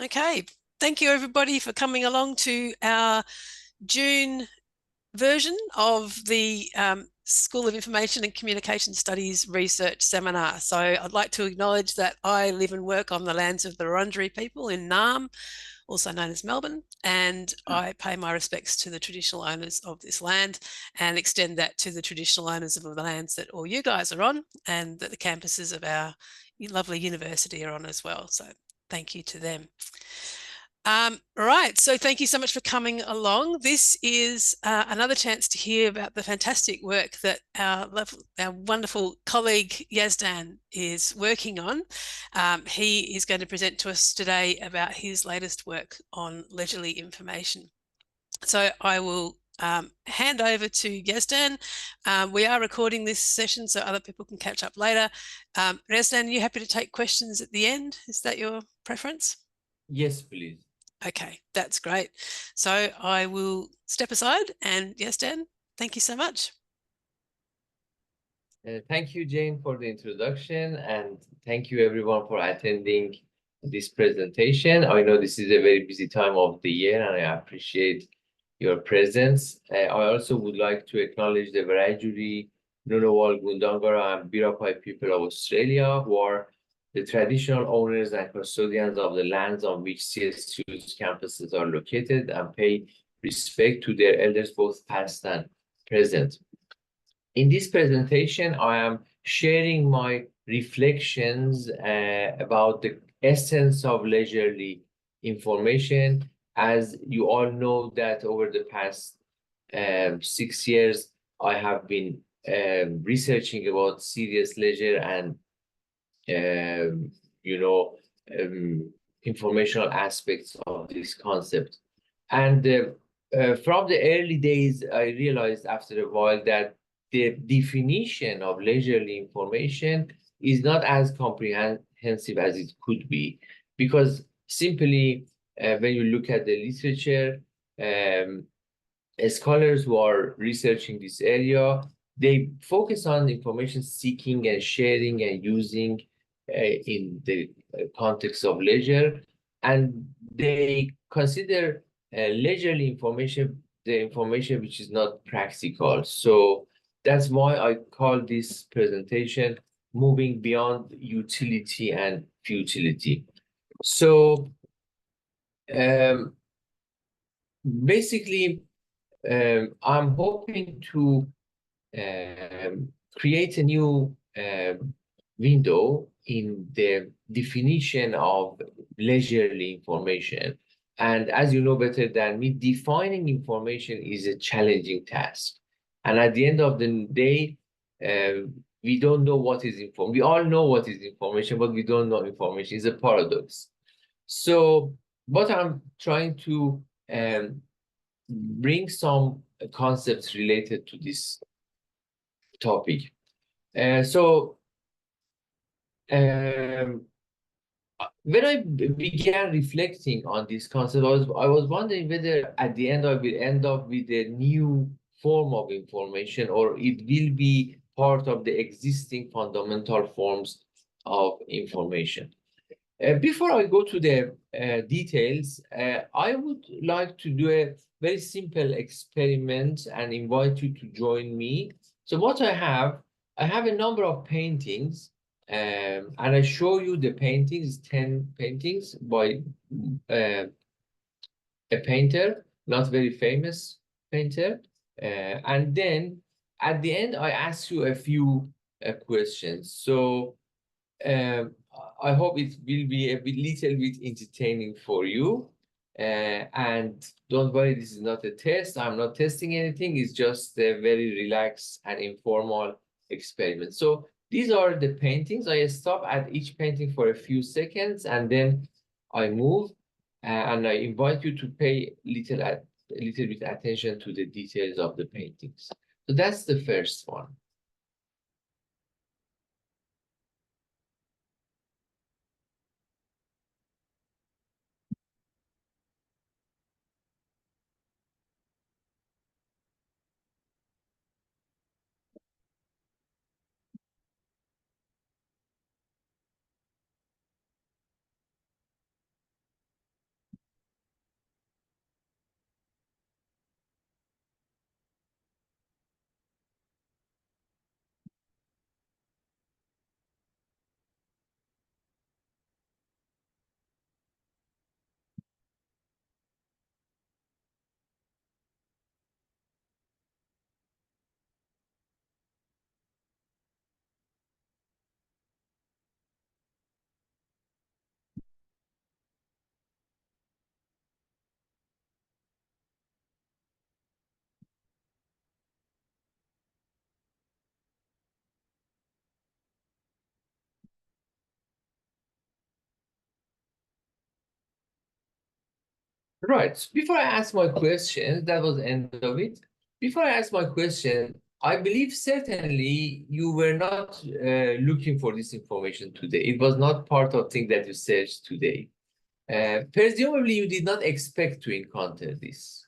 Okay. Thank you, everybody, for coming along to our June version of the School of Information and Communication Studies Research Seminar. So I'd like to acknowledge that I live and work on the lands of the Wurundjeri people in Naarm, also known as Melbourne, and I pay my respects to the traditional owners of this land and extend that to the traditional owners of the lands that all you guys are on and that the campuses of our lovely university are on as well. So thank you to them. Right, so thank you so much for coming along. This is another chance to hear about the fantastic work that our wonderful colleague Yazdan is working on. He is going to present to us today about his latest work on leisurely information. So I will hand over to Yazdan. We are recording this session so other people can catch up later. Yazdan, are you happy to take questions at the end? Is that your preference? Yes, please. Okay, that's great. So I will step aside and yes, Dan, thank you so much. Thank you, Jane, for the introduction, and thank you everyone for attending this presentation. I know this is a very busy time of the year, and I appreciate your presence. I also would like to acknowledge the Wiradjuri, Ngunnawal, Gundungurra, and Birapai people of Australia, who are the traditional owners and custodians of the lands on which CSU's campuses are located, and pay respect to their elders, both past and present. In this presentation, I am sharing my reflections about the essence of leisurely information. As you all know that over the past 6 years, I have been researching about serious leisure and, um, you know, informational aspects of this concept. And from the early days, I realized after a while that the definition of leisurely information is not as comprehensive as it could be, because simply when you look at the literature, um, scholars who are researching this area, they focus on information seeking and sharing and using in the context of leisure, and they consider leisurely information the information which is not practical. So that's why I call this presentation moving beyond utility and futility. So um, basically, I'm hoping to create a new window in the definition of leisurely information. And as you know better than me, defining information is a challenging task. And at the end of the day, we don't know what is information. We all know what is information, but we don't know information. It's a paradox. So what I'm trying to bring some concepts related to this topic. So when I began reflecting on this concept, I was wondering whether at the end I will end up with a new form of information, or it will be part of the existing fundamental forms of information. Before I go to the details, I would like to do a very simple experiment and invite you to join me. So what I have a number of paintings, and I show you the paintings, 10 paintings by uh, a painter, not very famous painter. And then at the end, I ask you a few questions. So um, I hope it will be a little bit entertaining for you. And don't worry, this is not a test. I'm not testing anything. It's just a very relaxed and informal experiment. So these are the paintings. I stop at each painting for a few seconds, and then I move, and I invite you to pay a little bit attention to the details of the paintings. So that's the first one. Right. Before I ask my question, that was the end of it. Before I ask my question, I believe certainly you were not looking for this information today. It was not part of things that you searched today. Presumably, you did not expect to encounter this.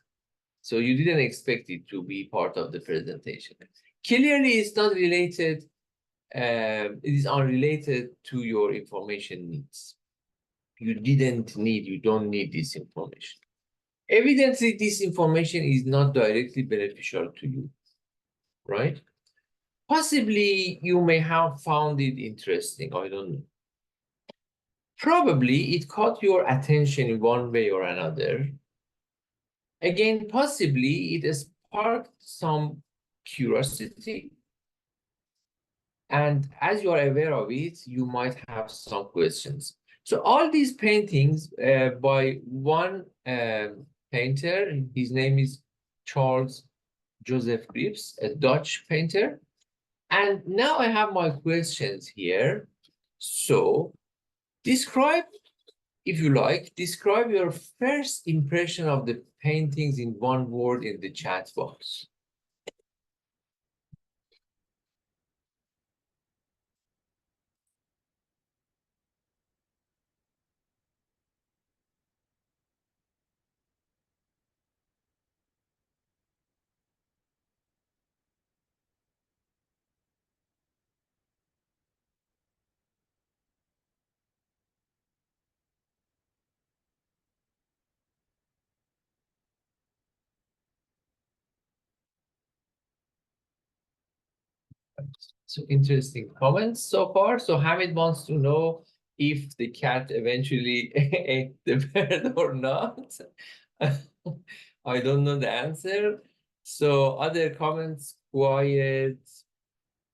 So you didn't expect it to be part of the presentation. Clearly, it's not related, it is unrelated to your information needs. You don't need this information. Evidently, this information is not directly beneficial to you, right? Possibly you may have found it interesting, I don't know. Probably it caught your attention in one way or another. Again, possibly it sparked some curiosity. And as you are aware of it, you might have some questions. So all these paintings by one painter, his name is Charles Joseph Grips, a Dutch painter. And now I have my questions here. So describe, if you like, describe your first impression of the paintings in one word in the chat box. So interesting comments so far. So Hamid wants to know if the cat eventually ate the bird or not. I don't know the answer. So other comments, quiet,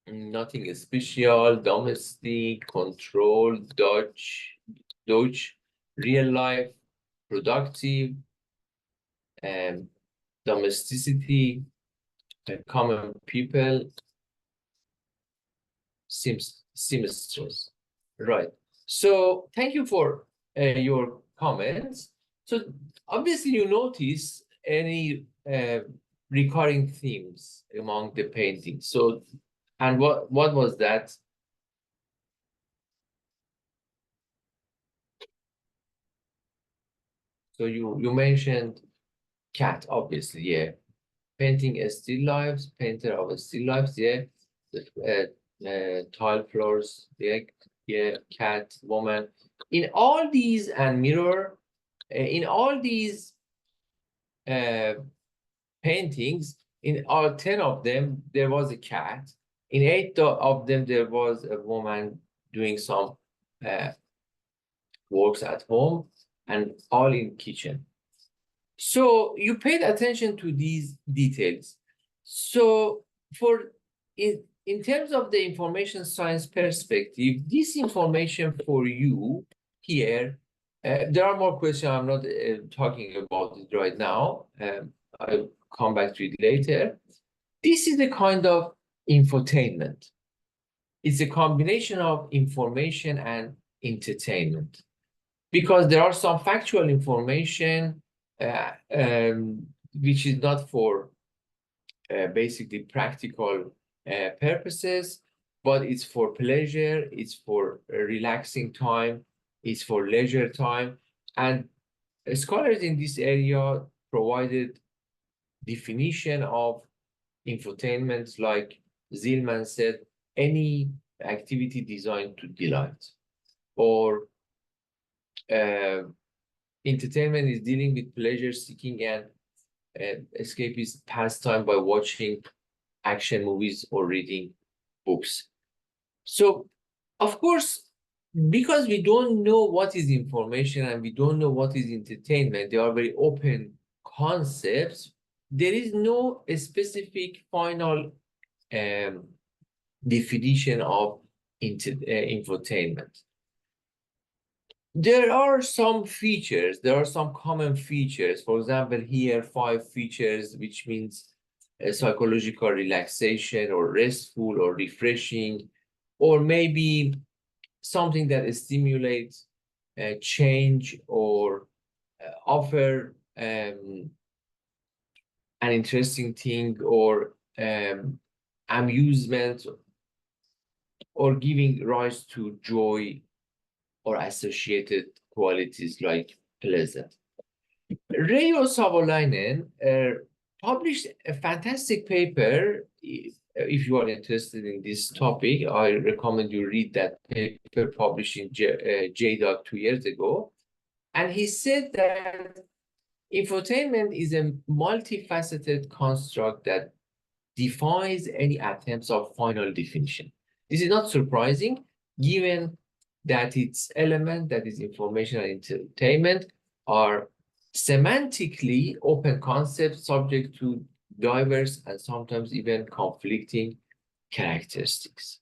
nothing special, domestic, control, Dutch, real life, productive, and domesticity, common people, seamstress. Right. So thank you for your comments. So obviously you notice any recurring themes among the paintings. So, and what was that? So you mentioned cat, obviously, yeah. Painting a still lives, painter of a still lives, yeah. Tile floors, yeah, cat, woman. In all these and mirror, in all these uh, paintings, in all 10 of them, there was a cat. In 8 of them, there was a woman doing some uh, works at home, and all in kitchen. So you paid attention to these details. So for in terms of the information science perspective, this information for you here, there are more questions. I'm not talking about it right now. I'll come back to it later. This is the kind of infotainment. It's a combination of information and entertainment, because there are some factual information which is not for basically practical purposes, but it's for pleasure, it's for relaxing time, it's for leisure time. And scholars in this area provided definition of infotainment, like Zillman said, any activity designed to delight, or entertainment is dealing with pleasure seeking and escapist pastime by watching action movies or reading books. So, of course, because we don't know what is information and we don't know what is entertainment, they are very open concepts. There is no specific final definition of infotainment. There are some features, there are some common features. For example, here, 5 features, which means psychological relaxation or restful or refreshing, or maybe something that stimulates change or offer an interesting thing or amusement or giving rise to joy or associated qualities like pleasant. Reijo Savolainen published a fantastic paper. If you are interested in this topic, I recommend you read that paper published in JDoc 2 years ago. And he said that infotainment is a multifaceted construct that defies any attempts of final definition. This is not surprising, given that its element, that is information and entertainment, are semantically open concepts subject to diverse and sometimes even conflicting characteristics.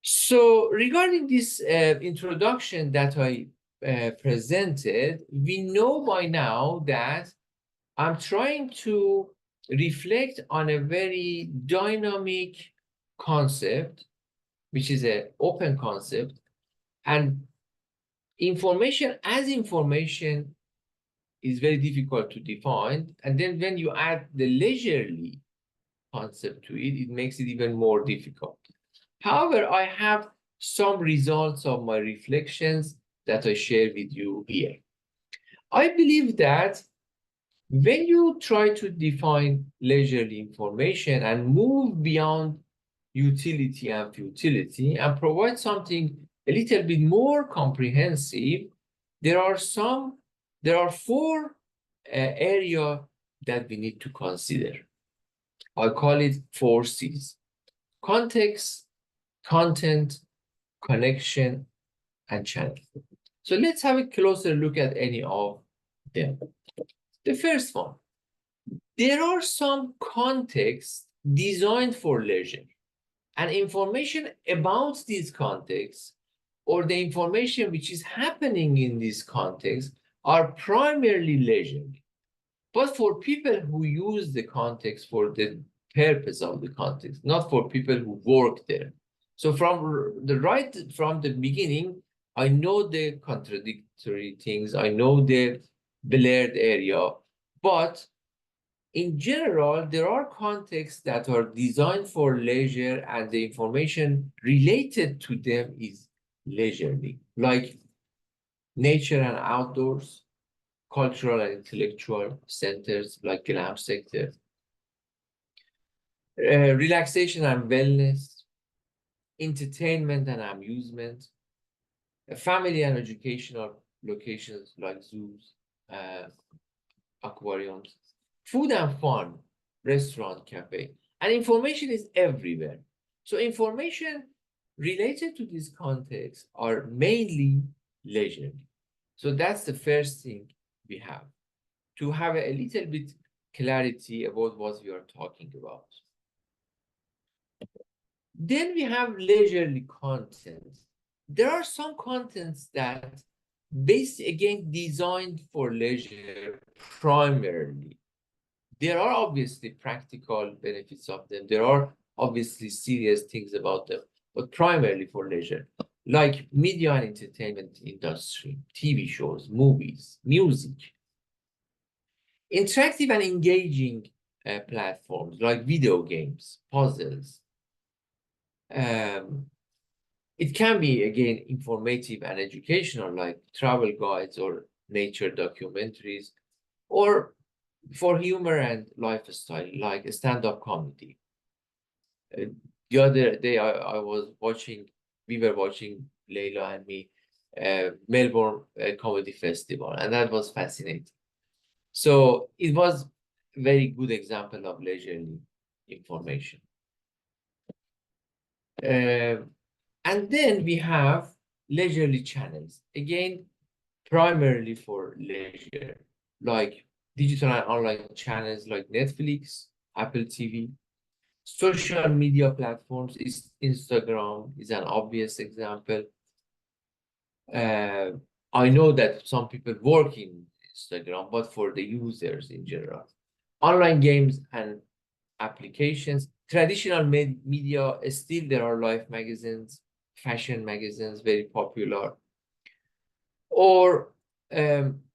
So regarding this introduction that I presented, we know by now that I'm trying to reflect on a very dynamic concept, which is an open concept, and information as information is very difficult to define. And then when you add the leisurely concept to it, it makes it even more difficult. However, I have some results of my reflections that I share with you here. I believe that when you try to define leisurely information and move beyond utility and futility and provide something a little bit more comprehensive, there are four areas that we need to consider. I call it 4 C's: context, content, connection, and channel. So let's have a closer look at any of them. The first one, there are some contexts designed for leisure, and information about these contexts or the information which is happening in this context are primarily leisurely. But for people who use the context for the purpose of the context, not for people who work there. So from the beginning, I know the contradictory things, I know the blurred area, but in general, there are contexts that are designed for leisure and the information related to them is leisurely, like nature and outdoors, cultural and intellectual centers like glam sector, relaxation and wellness, entertainment and amusement, family and educational locations like zoos, aquariums, food and fun, restaurant, cafe, and information is everywhere. So information related to this context are mainly leisurely. So that's the first thing we have to have a little bit clarity about what we are talking about. Then we have leisurely content. There are some contents that again designed for leisure primarily. There are obviously practical benefits of them. There are obviously serious things about them, but primarily for leisure, like media and entertainment industry, TV shows, movies, music. Interactive and engaging platforms like video games, puzzles. It can be, again, informative and educational, like travel guides or nature documentaries, or for humor and lifestyle, like stand-up comedy. The other day, we were watching, Leila and me, Melbourne Comedy Festival, and that was fascinating. So it was a very good example of leisurely information. And then we have leisurely channels, again, primarily for leisure, like digital and online channels like Netflix, Apple TV. Social media platforms, Instagram is an obvious example. I know that some people work in Instagram, but for the users in general. Online games and applications. Traditional media, still there are live magazines, fashion magazines, very popular. Or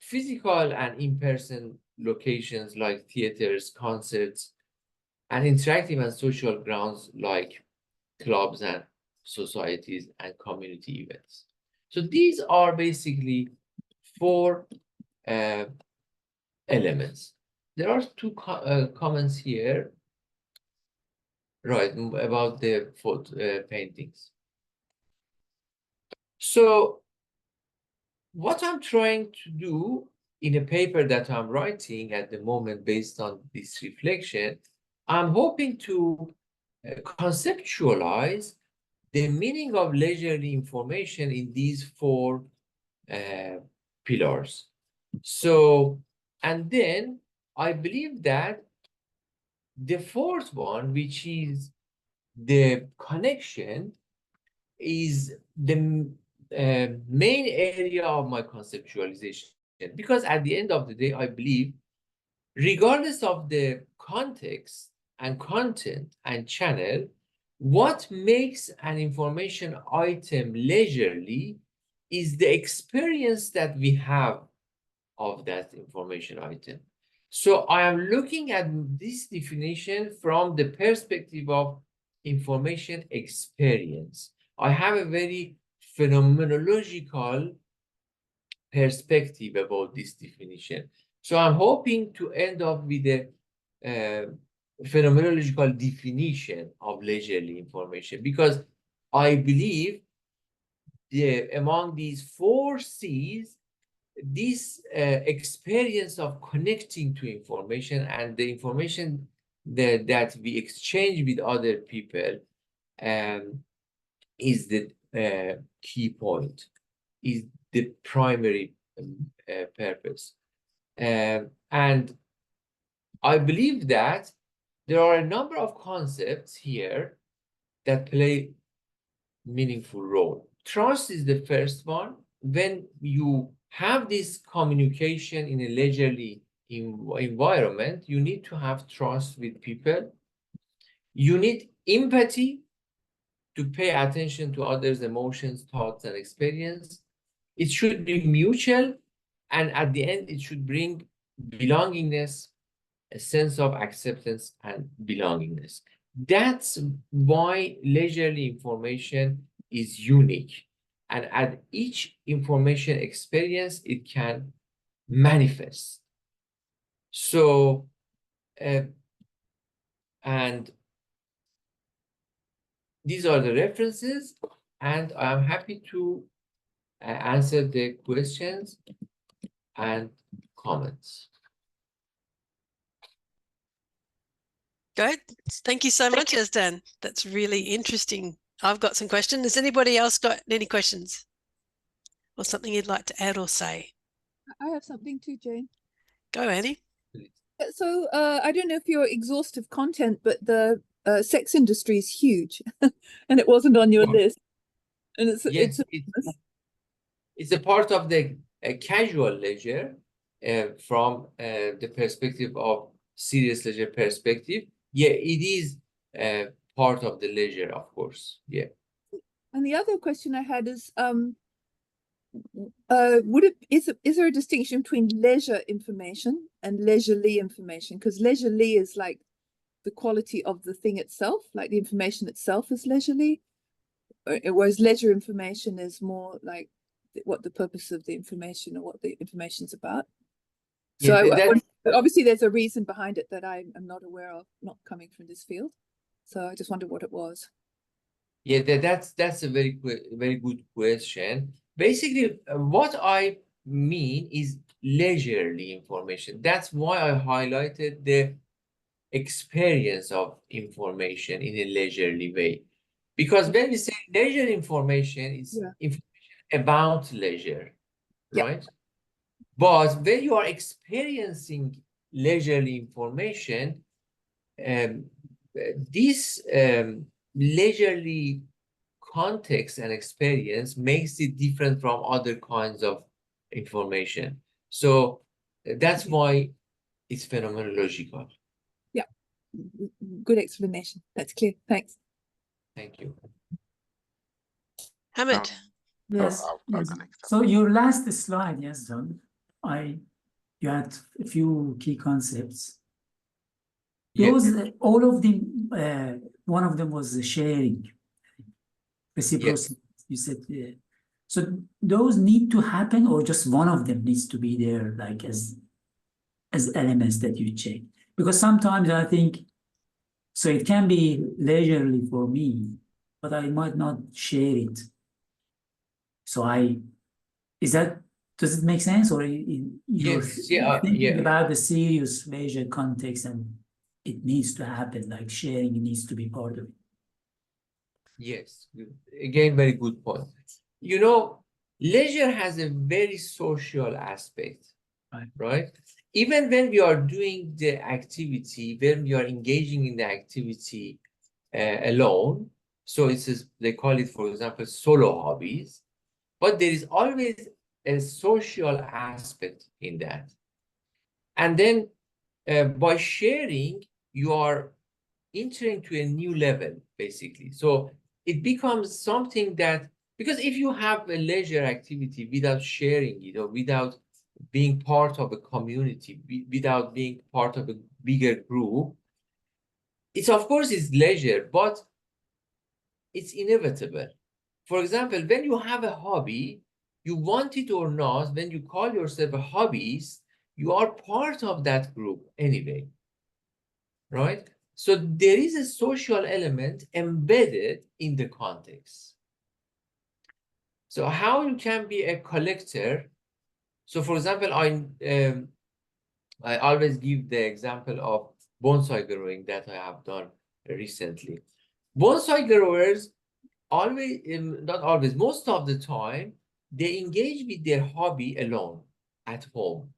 physical and in-person locations like theaters, concerts, and interactive and social grounds like clubs and societies and community events. So these are basically four elements. There are two comments here, right, about the photo paintings. So what I'm trying to do in a paper that I'm writing at the moment based on this reflection, I'm hoping to conceptualize the meaning of leisurely information in these four pillars. So, and then I believe that the fourth one, which is the connection, is the main area of my conceptualization. Because at the end of the day, I believe, regardless of the context and content and channel, what makes an information item leisurely is the experience that we have of that information item. So I am looking at this definition from the perspective of information experience. I have a very phenomenological perspective about this definition. So I'm hoping to end up with a phenomenological definition of leisurely information, because I believe among these four C's, this experience of connecting to information and the information that we exchange with other people is the key point, is the primary purpose. And I believe that there are a number of concepts here that play meaningful role. Trust is the first one. When you have this communication in a leisurely environment, you need to have trust with people. You need empathy to pay attention to others' emotions, thoughts, and experience. It should be mutual, and at the end, it should bring belongingness, a sense of acceptance and belongingness. That's why leisurely information is unique. And at each information experience, it can manifest. So, and these are the references, and I'm happy to answer the questions and comments. Good. Thank you so much, Yazdan. That's really interesting. I've got some questions. Has anybody else got any questions or something you'd like to add or say? I have something too, Jane. Go, Annie. So I don't know if you're exhaustive content, but the sex industry is huge, and it wasn't on your list. And it's a part of the casual leisure from the perspective of serious leisure perspective. Yeah, it is part of the leisure, of course. Yeah. And the other question I had is, is there a distinction between leisure information and leisurely information? Because leisurely is like the quality of the thing itself, like the information itself is leisurely, whereas leisure information is more like what the purpose of the information or what the information's about. So Yeah, obviously there's a reason behind it that I am not aware of, not coming from this field. So I just wondered what it was. Yeah, that's a very good question. Basically, what I mean is leisurely information. That's why I highlighted the experience of information in a leisurely way. Because when we say leisure information, it's information about leisure, right? But when you are experiencing leisurely information, this leisurely context and experience makes it different from other kinds of information. So that's why it's phenomenological. Yeah, good explanation. That's clear. Thanks. Thank you. Hamid. Yes. So your last slide, Yazdan, you had a few key concepts. Yes. Those, all of them, one of them was the sharing, reciprocity. You said, so those need to happen, or just one of them needs to be there, like as elements that you check? Because sometimes I think, so it can be leisurely for me, but I might not share it. So does it make sense? Or you're Yes. Yeah. thinking about the serious leisure context and it needs to happen, like sharing needs to be part of it. Yes. Again, very good point. You know, leisure has a very social aspect, right? Even when we are doing the activity, when we are engaging in the activity alone, so they call it, for example, solo hobbies, but there is always a social aspect in that. And then by sharing, you are entering to a new level, basically. So it becomes something that, because if you have a leisure activity without sharing it, or without being part of a community, without being part of a bigger group, it's, of course, it's leisure, but it's inevitable. For example, when you have a hobby, you want it or not, when you call yourself a hobbyist, you are part of that group anyway, right? So there is a social element embedded in the context. So how you can be a collector? So for example, I always give the example of bonsai growing that I have done recently. Bonsai growers always, not always, most of the time, they engage with their hobby alone at home.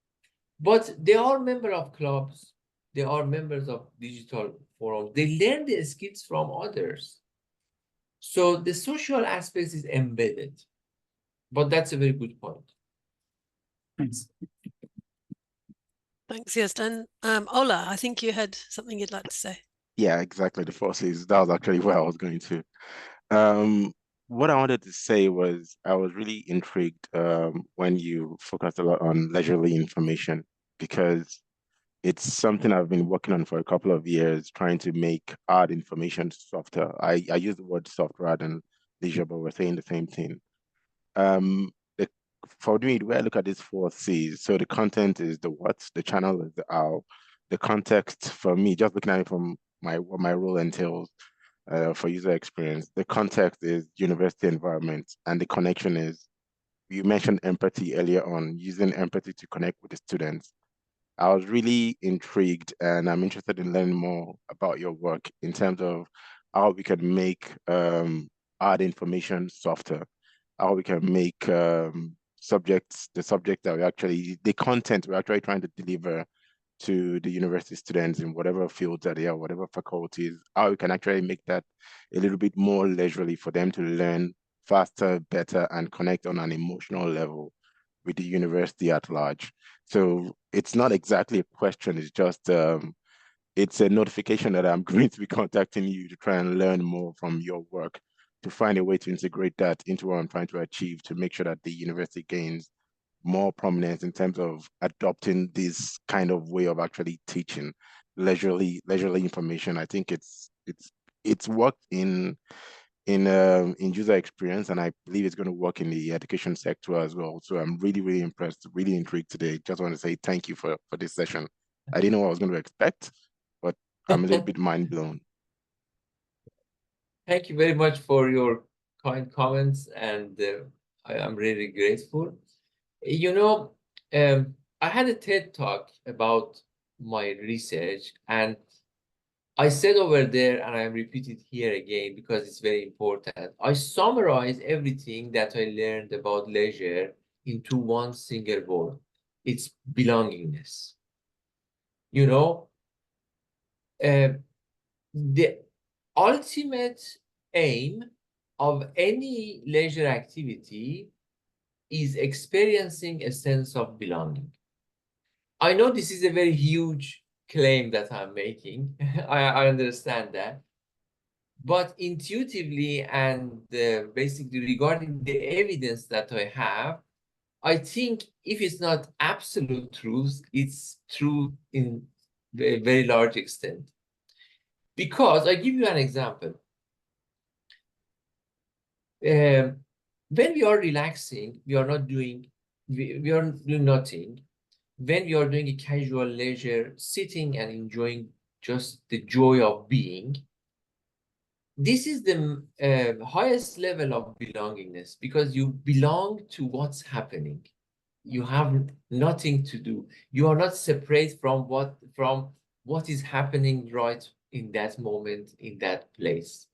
But they are members of clubs, they are members of digital forums, they learn the skills from others. So the social aspect is embedded. But that's a very good point. Thanks. Thanks, Yazdan. Ola, I think you had something you'd like to say. Yeah, exactly. The forces. That was actually where I was going to. What I wanted to say was I was really intrigued when you focused a lot on leisurely information, because it's something I've been working on for a couple of years, trying to make hard information softer. I use the word soft rather than leisure, but we're saying the same thing. Um, the, for me, the way I look at these four C's, so the content is the what, the channel is the how, the context for me, just looking at it from what my role entails for user experience, the context is university environment, and the connection is, you mentioned empathy earlier on, using empathy to connect with the students. I was really intrigued, and I'm interested in learning more about your work in terms of how we can make hard information softer, how we can make the subject that the content we're actually trying to deliver to the university students in whatever fields that they are, whatever faculties, how we can actually make that a little bit more leisurely for them to learn faster, better, and connect on an emotional level with the university at large. So it's not exactly a question, it's just it's a notification that I'm going to be contacting you to try and learn more from your work, to find a way to integrate that into what I'm trying to achieve, to make sure that the university gains more prominence in terms of adopting this kind of way of actually teaching leisurely information. I think it's worked in user experience, and I believe it's going to work in the education sector as well. So I'm really, really impressed, really intrigued today. Just want to say thank you for this session. I didn't know what I was going to expect, but I'm a little bit mind blown. Thank you very much for your kind comments, and I am really grateful. You know, I had a TED talk about my research, and I said over there, and I repeat it here again because it's very important. I summarize everything that I learned about leisure into one single word. It's belongingness. You know, the ultimate aim of any leisure activity is experiencing a sense of belonging. I know this is a very huge claim that I'm making. I understand that. But intuitively and basically regarding the evidence that I have, I think if it's not absolute truth, it's true in a very large extent. Because I give you an example. When we are relaxing, we are not doing, we are doing nothing. When we are doing a casual leisure, sitting and enjoying just the joy of being, this is the highest level of belongingness, because you belong to what's happening. You have nothing to do. You are not separate from what is happening right in that moment, in that place.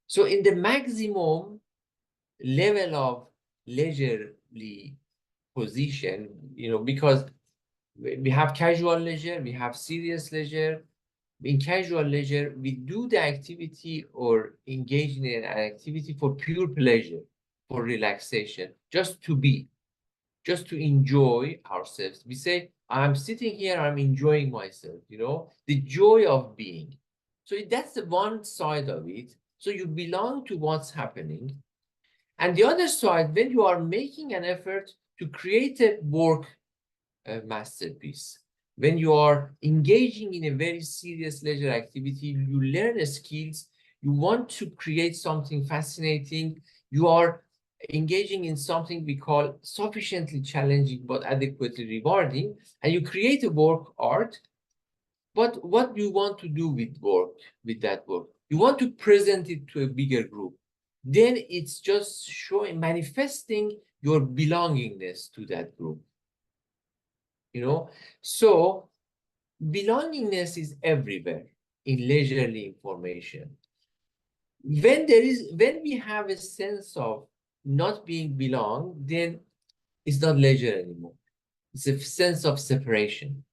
So in the maximum level of leisurely position, because we have casual leisure, we have serious leisure. In casual leisure, we do the activity or engage in an activity for pure pleasure, for relaxation, just to be, just to enjoy ourselves. We say, I'm sitting here, I'm enjoying myself, the joy of being. So that's the one side of it. So you belong to what's happening. And the other side, when you are making an effort to create a work masterpiece, when you are engaging in a very serious leisure activity, you learn skills, you want to create something fascinating, you are engaging in something we call sufficiently challenging but adequately rewarding, and you create a work art. But what do you want to do with that work? You want to present it to a bigger group. Then it's just showing, manifesting your belongingness to that group. So belongingness is everywhere in leisurely information. When we have a sense of not being belong, then it's not leisure anymore. It's a sense of separation.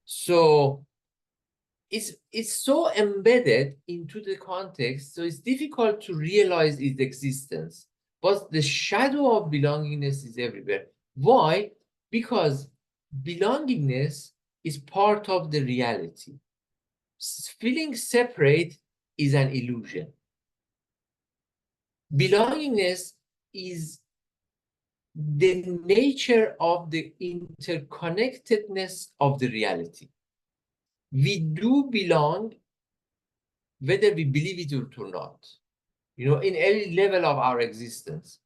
So it's so embedded into the context, so it's difficult to realize its existence. But the shadow of belongingness is everywhere. Why? Because belongingness is part of the reality. Feeling separate is an illusion. Belongingness is the nature of the interconnectedness of the reality. We do belong, whether we believe it or not, in every level of our existence.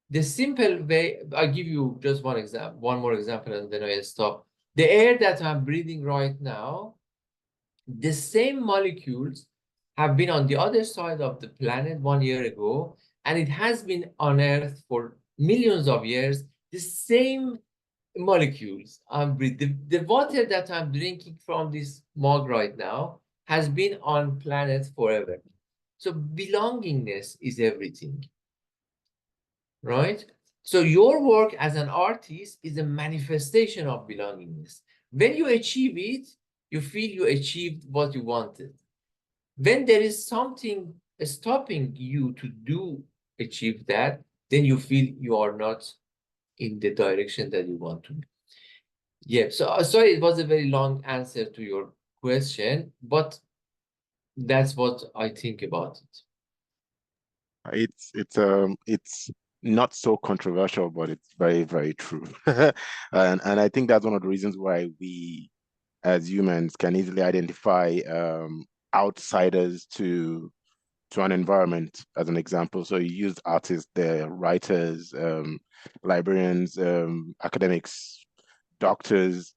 The simple way, I'll give you just one more example, and then I'll stop. The air that I'm breathing right now, the same molecules have been on the other side of the planet 1 year ago, and it has been on Earth for millions of years. The same molecules I'm breathing. The water that I'm drinking from this mug right now has been on planet forever. So belongingness is everything, right? So your work as an artist is a manifestation of belongingness. When you achieve it, you feel you achieved what you wanted. When there is something stopping you to achieve that, then you feel you are not in the direction that you want to. Yeah, so sorry, it was a very long answer to your question, but that's what I think about it. It's not so controversial, but it's very, very true. And I think that's one of the reasons why we as humans can easily identify outsiders to an environment as an example. So you use artists, the writers, librarians, academics, doctors.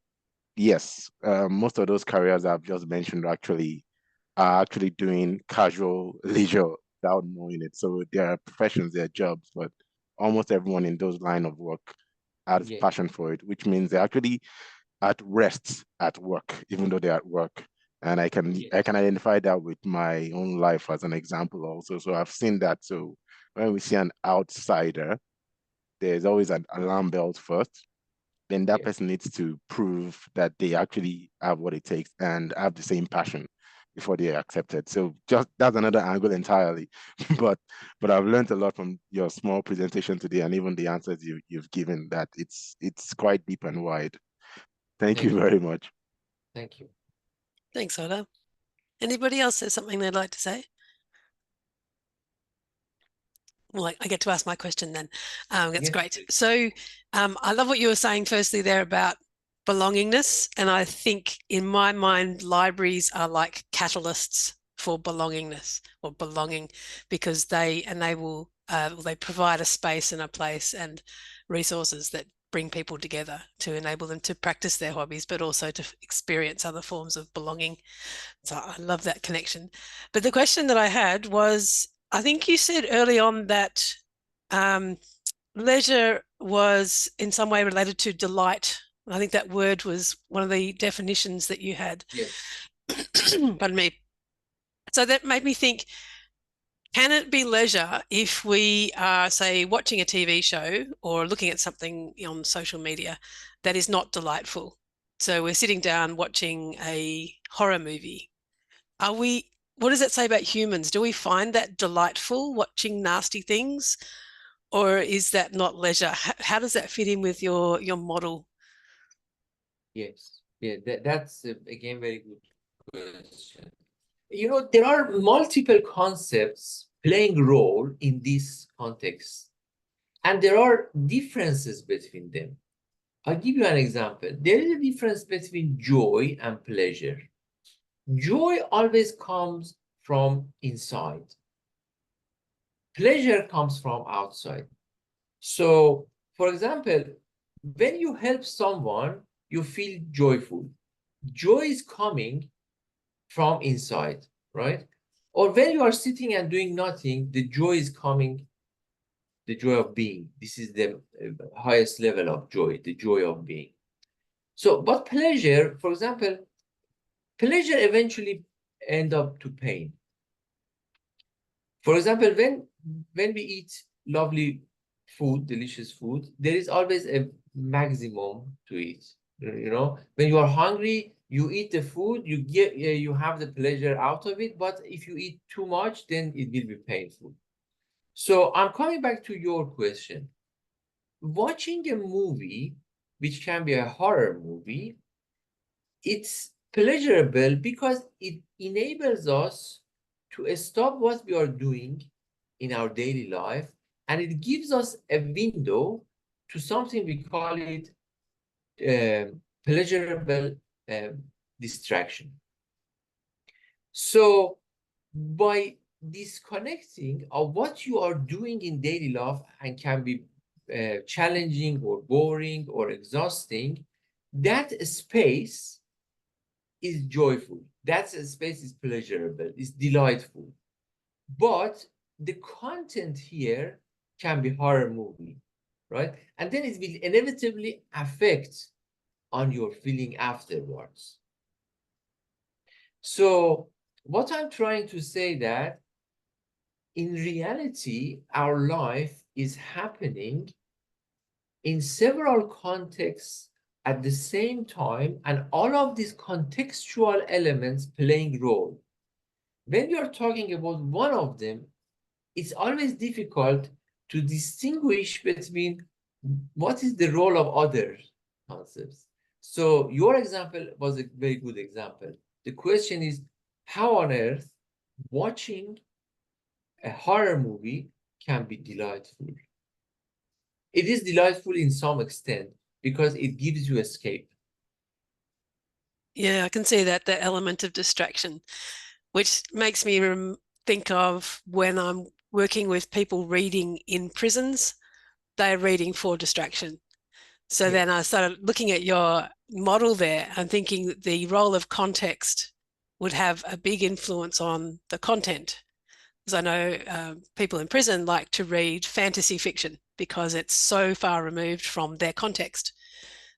Yes, most of those careers I've just mentioned are actually doing casual leisure without knowing it. So their professions, their jobs, but almost everyone in those line of work has Yeah, passion for it, which means they're actually at rest at work, even though they're at work. And I can identify that with my own life as an example also. So I've seen that. So when we see an outsider, there's always an alarm bell first. Then that person needs to prove that they actually have what it takes and have the same passion before they're accepted. So just that's another angle entirely. but I've learned a lot from your small presentation today, and even the answers you've given, that it's quite deep and wide. Thank you very much. Thank you. Thanks, Ola. Anybody else have something they'd like to say? Well, I get to ask my question then. That's Yes, great. please. So I love what you were saying firstly there about belongingness. And I think in my mind, libraries are like catalysts for belongingness or belonging, because they enable, they provide a space and a place and resources that bring people together to enable them to practice their hobbies, but also to experience other forms of belonging. So I love that connection. But the question that I had was, I think you said early on that leisure was in some way related to delight. I think that word was one of the definitions that you had. Yes. Pardon me. So that made me think, can it be leisure if we are, say, watching a TV show or looking at something on social media that is not delightful? So we're sitting down watching a horror movie. What does that say about humans? Do we find that delightful, watching nasty things? Or is that not leisure? How does that fit in with your model? Yes. Yeah, that's again very good question. You know, there are multiple concepts playing role in this context, and there are differences between them. I'll give you an example. There is a difference between joy and pleasure. Joy always comes from inside. Pleasure comes from outside. So, for example, when you help someone, you feel joyful. Joy is coming from inside, right? Or when you are sitting and doing nothing, the joy is coming, the joy of being. This is the highest level of joy, the joy of being. So, but pleasure, for example, pleasure eventually end up to pain. For example, when we eat lovely food, delicious food, there is always a maximum to eat. You know, when you are hungry, you eat the food, you have the pleasure out of it. But if you eat too much, then it will be painful. So I'm coming back to your question. Watching a movie, which can be a horror movie, it's pleasurable because it enables us to stop what we are doing in our daily life, and it gives us a window to something we call it pleasurable distraction. So by disconnecting of what you are doing in daily life and can be challenging or boring or exhausting, that space is joyful. That space is pleasurable, is delightful. But the content here can be horror movie, right? And then it will inevitably affect on your feeling afterwards. So what I'm trying to say that in reality, our life is happening in several contexts at the same time, and all of these contextual elements playing role. When we are talking about one of them, it's always difficult to distinguish between what is the role of other concepts. So your example was a very good example. The question is, how on earth watching a horror movie can be delightful? It is delightful in some extent because it gives you escape. Yeah, I can see that, the element of distraction, which makes me think of when I'm working with people reading in prisons, they're reading for distraction. So then I started looking at your model there and thinking that the role of context would have a big influence on the content. Because I know people in prison like to read fantasy fiction because it's so far removed from their context.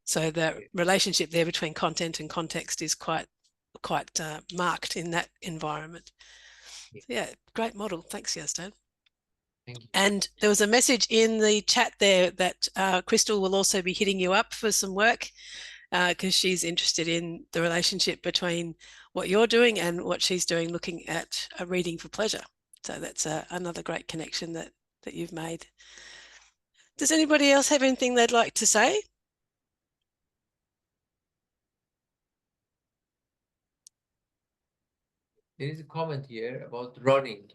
So the relationship there between content and context is quite marked in that environment. So yeah, great model. Thanks, Yazdan. Thank you. And there was a message in the chat there that Crystal will also be hitting you up for some work because she's interested in the relationship between what you're doing and what she's doing, looking at reading for pleasure. So that's another great connection that you've made. Does anybody else have anything they'd like to say? There is a comment here about running.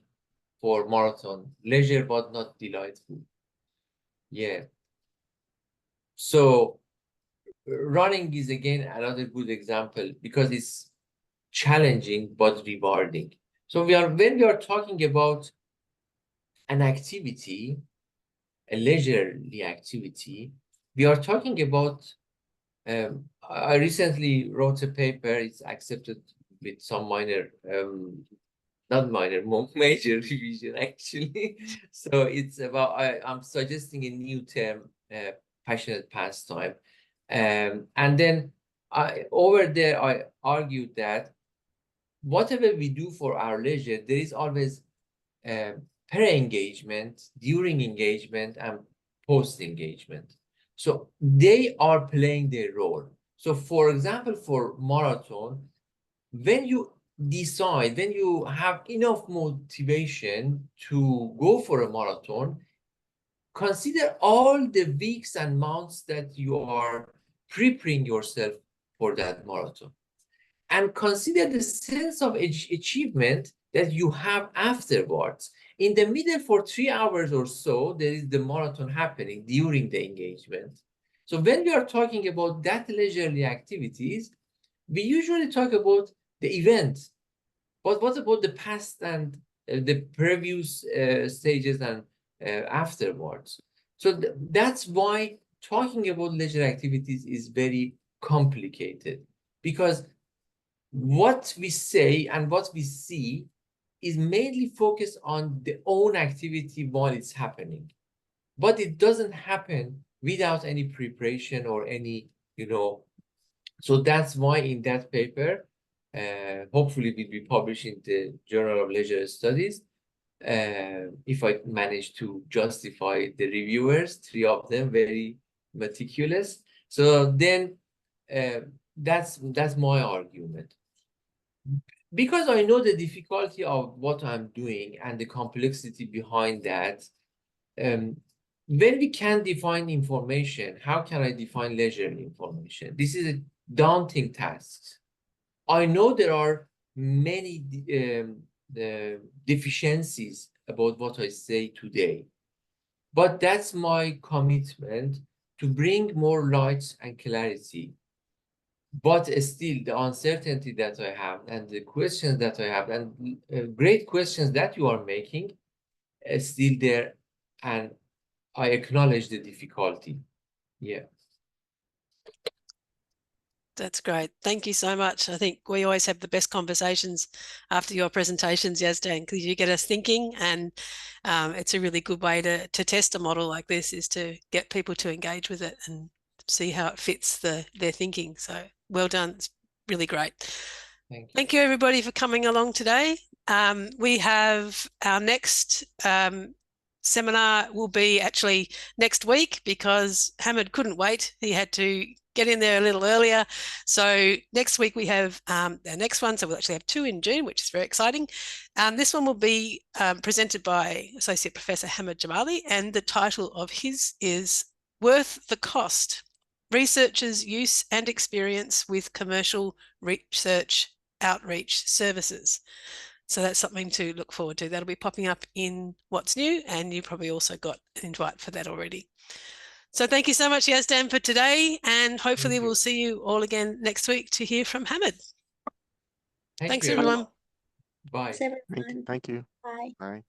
for marathon, leisure but not delightful. Yeah. So running is again another good example because it's challenging but rewarding. So when we are talking about an activity, a leisurely activity, we are talking about I recently wrote a paper, it's accepted with some minor not minor, major revision actually. So it's about I'm suggesting a new term, passionate pastime. And then over there I argued that whatever we do for our leisure, there is always pre-engagement, during engagement, and post-engagement. So they are playing their role. So for example, for marathon, when you decide, when you have enough motivation to go for a marathon, consider all the weeks and months that you are preparing yourself for that marathon. And consider the sense of achievement that you have afterwards. In the middle, for 3 hours or so, there is the marathon happening during the engagement. So when we are talking about that leisurely activities, we usually talk about the event. But what about the past and the previous stages and afterwards? So that's why talking about leisure activities is very complicated, because what we say and what we see is mainly focused on the own activity while it's happening. But it doesn't happen without any preparation or any, so that's why in that paper, hopefully will be published in the Journal of Leisure Studies, if I manage to justify the reviewers, 3 of them very meticulous. So then that's my argument. Because I know the difficulty of what I'm doing and the complexity behind that, when we can define information, how can I define leisurely information? This is a daunting task. I know there are many deficiencies about what I say today, but that's my commitment to bring more light and clarity. But still, the uncertainty that I have and the questions that I have and great questions that you are making is still there, and I acknowledge the difficulty. Yeah. That's great. Thank you so much. I think we always have the best conversations after your presentations, Yazdan, because you get us thinking, and it's a really good way to test a model like this, is to get people to engage with it and see how it fits their thinking. So well done. It's really great. Thank you. Thank you, everybody, for coming along today. We have our next seminar will be actually next week, because Hamid couldn't wait. He had to get in there a little earlier. So next week we have our next one. So we'll actually have 2 in June, which is very exciting. This one will be presented by Associate Professor Hamid Jamali, and the title of his is Worth the Cost: Researchers' Use and Experience with Commercial Research Outreach Services. So that's something to look forward to. That'll be popping up in What's New, and you probably also got an invite for that already. So thank you so much, Yazdan, for today, and hopefully we'll see you all again next week to hear from Hamid. Thanks, you, everyone. Bye. Thank you. Bye. Bye.